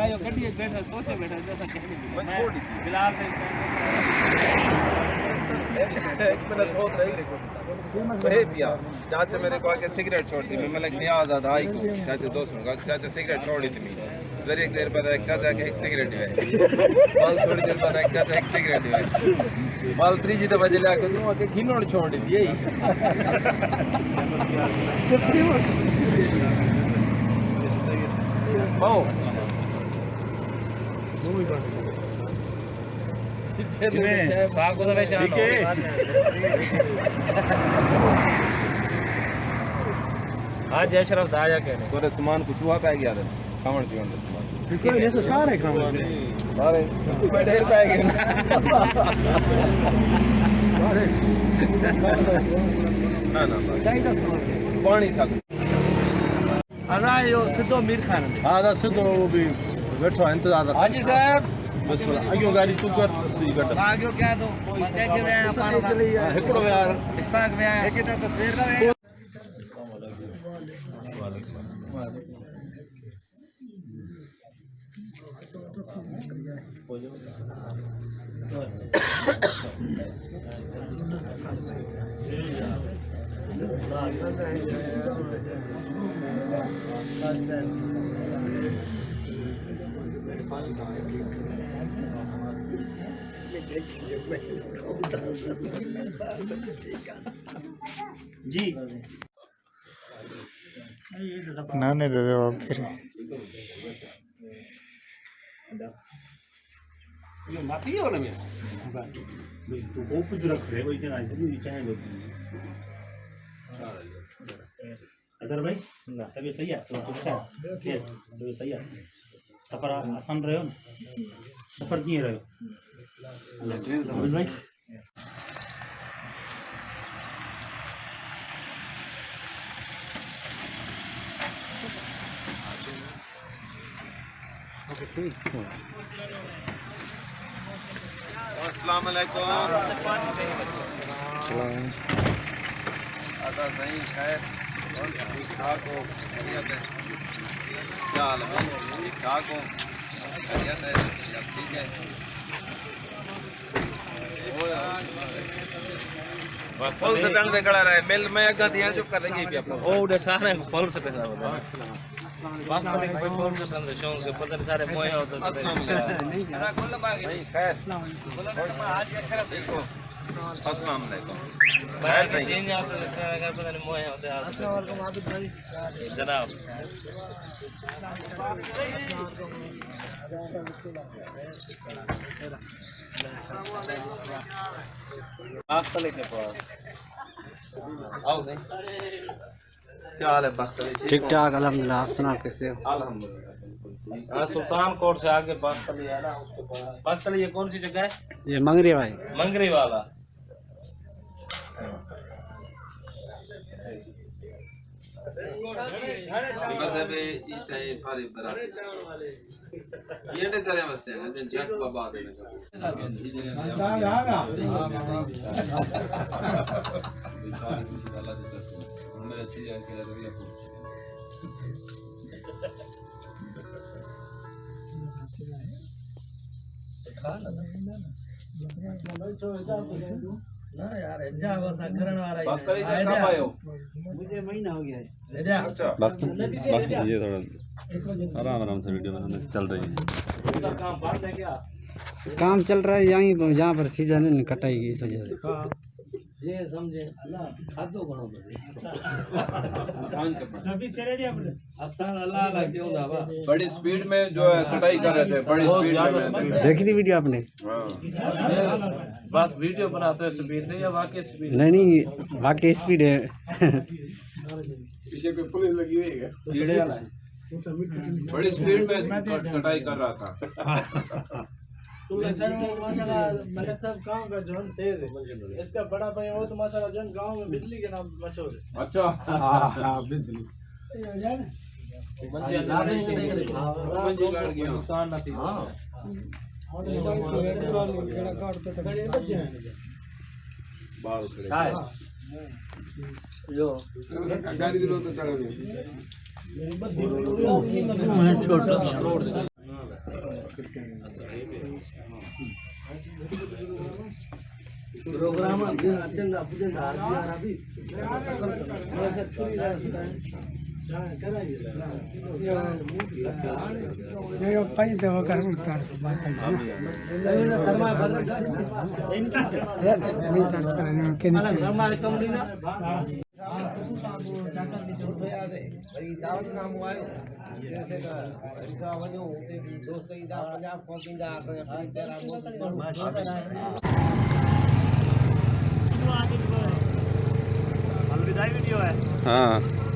यो गड्डी एक बैठा सोचे बैठा जैसा कहने मैं छोड़ दी बिलाल एक मिनट सोच रही वही पिया चाचा मेरे को आके सिगरेट छोड़ दी मैं मतलब नहीं आज़ाद आई को चाचा दोस्त ने कहा चाचा सिगरेट छोड़ी थी जरी एक देर बाद एक चाचा के एक सिगरेट है बाल थोड़ी देर बाद एक चाचा एक सिगरेट है बाल त्रीजी दफा जले आके नु आके घिनोड़ छोड़ दी यही आओ साग उधर बेचा ठीक है आज अशरफ दाया कहने तोरे सामान को चूहा पै गया रे खावण पीवण का सामान ठीक है ये तो सारे खावण सारे ढेर पै गए ना ना चाहिए सामान पानी था अना यो सिद्धो मीर खान हां दा सिद्धो वो भी बैठो इंतजार हाजी साहब बस आगे गाड़ी तू कर आगे क्या दो मजे के में पानी चली हिकड़ो यार इस्ताक में एक ही तस्वीर ना जी नाने दे दो आप फिर ये माफी है वाला मेरा तो वो कुछ रख रहे हो इतना ऐसे नहीं चाहे लोग अजहर भाई ना तभी सही है सब कुछ है तो सही है सफर आसान रहे हो ना सफर किए रहे हो ट्रेन समझ भाई ओके ठीक अस्सलाम वालेकुम आदा सही खैर और ठीक ठाक हो बढ़िया है क्या हाल है ठीक ठाक हो बढ़िया है सब ठीक है फुल से टंग से खड़ा रहे मिल में अगर दिया चुप कर रही है अपना ओ उधर सारे फुल से पैसा होता है बात करने के भाई फुल से टंग शौक से पता सारे मोए होते थे नहीं खोल बाग नहीं खैर आज अशरफ देखो अस्सलाम वालेकुम खैर सही चेंज आप अगर पता नहीं मोए होते आप अस्सलाम वालेकुम आबिद भाई जनाब आप चले के पास आओ सही क्या हाल है बात ठीक ठाक अल्हम्दुलिल्लाह आप सुना कैसे हो अल्हम्दुलिल्लाह हाँ सुल्तान कोट से आगे बागतली है ना उसके पास बागतली ये कौन सी जगह है ये मंगरी भाई मंगरी वाला मज़हब इते सारी बरात ये ने सारे मस्ते हैं जन जग बाबा दे मेरे अच्छी जगह के रवैया ना यार जा बस करण वाला बात करी तो कब आए हो मुझे महीना हो गया है अच्छा वक्त ये थोड़ा आराम आराम से वीडियो बनाने चल रही है काम बंद है क्या काम चल रहा है यहीं जहाँ पर सीजन है कटाई की इस वजह से जे समझे अल्लाह खादो घणो असान अल्लाह अल्लाह क्यों दावा बड़ी स्पीड में जो है कटाई कर रहे थे बड़ी स्पीड में देखी थी वीडियो आपने हाँ बस वीडियो बनाते हैं स्पीड नहीं या वाकई स्पीड नहीं वाकई स्पीड है पीछे पे पुलिस लगी हुई है कीड़े वाला है बड़ी स्पीड में कटाई कर रहा था मलिक साहब गाँव का जोन तेज है इसका बड़ा भाई वो तो माशाल्लाह जोन गाँव में बिजली के नाम मशहूर है अच्छा हाँ बिजली मंजिल लड़ गया नुकसान ना थी बाल खड़े हाय यो गाड़ी दिलो तो चढ़ो छोटा सा रोड प्रोग्राम अचन अपुजन हाजिर अभी थोड़ा सा छुरी ये पाई तो कर उतार बात है धर्मा भर नहीं तार करने के नहीं धर्मा कंपनी ना भाई दावत नाम आयो जैसे का इनका वजो उते भी दोस्त इंदा पंजाब पहुंचींदा असां तेरा हाँ